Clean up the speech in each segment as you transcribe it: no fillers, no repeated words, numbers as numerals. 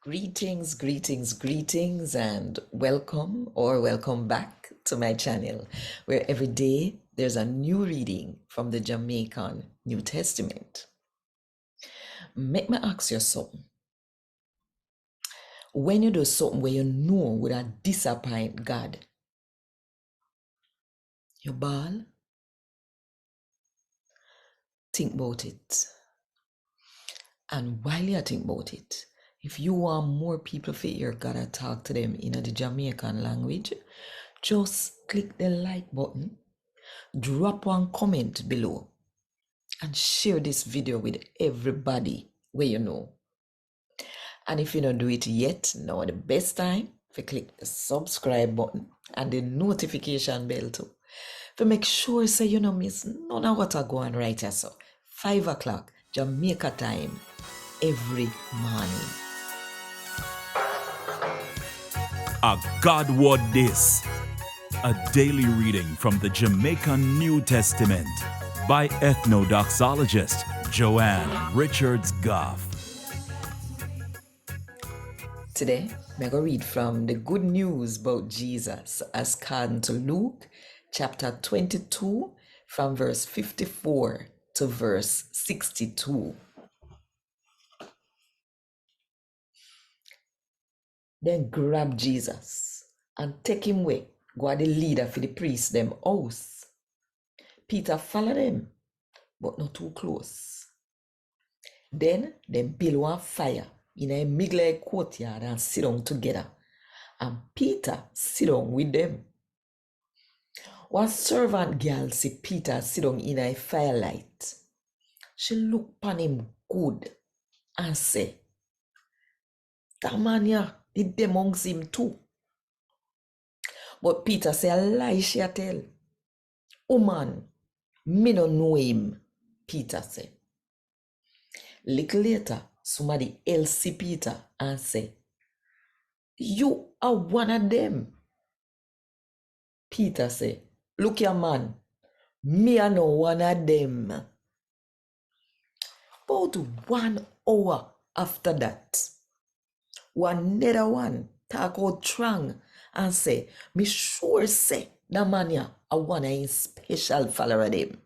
Greetings, greetings, greetings, and welcome or welcome back to my channel, where every day there's a new reading from the Jamaican New Testament. Make me ask you something. When you do something where you know would a disappoint God, you baal, think about it. And while you think about it, if you want more people to hear God and talk to them in the Jamaican language, just click the like button, drop one comment below, and share this video with everybody where you know. And if you don't do it yet, now the best time to click the subscribe button and the notification bell too. To make sure so you don't miss none of what I go on right here. So 5 o'clock Jamaica time every morning. A God Word This, a daily reading from the Jamaican New Testament by Ethnodoxologist Joanne Richards Goffe. Today, I'm going to read from the Good News about Jesus as according to Luke chapter 22 from verse 54 to verse 62. Then grab Jesus and take him away, go the leader for the priest them house. Peter followed them, but not too close. Then them build one fire in a middle courtyard and sit down together. And Peter sit down with them. One servant girl see Peter sit down in a firelight. She look upon him good and say, "That man here did amongst him too." But Peter say a lie she a tell. "Woman, me no know him," Peter say. Little later, somebody else see Peter and say, "You are one of them." Peter say, "Look here, man, me are no one of them." About 1 hour after that, another one talk out strong and say, "Me sure say that man here a one of his special follower them,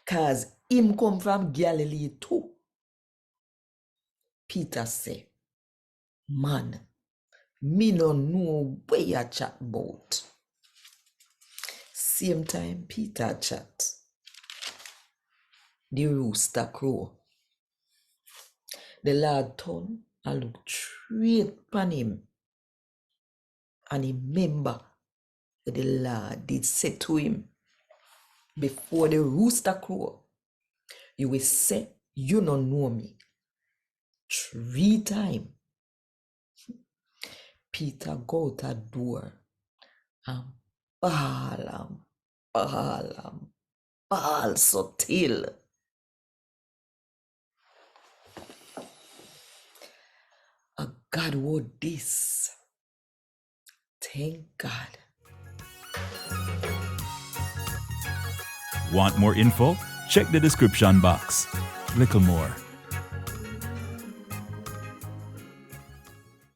cause him come from Galilee too." Peter say, "Man, me no know where you chat about." Same time Peter chat, the rooster crow. The Lord turned and looked straight upon him, and he remember what the Lord did say to him before the rooster crow. "You will say you don't know me 3 times." Peter go out a door and baal so till. A God word this. Thank God. Want more info? Check the description box. Little more.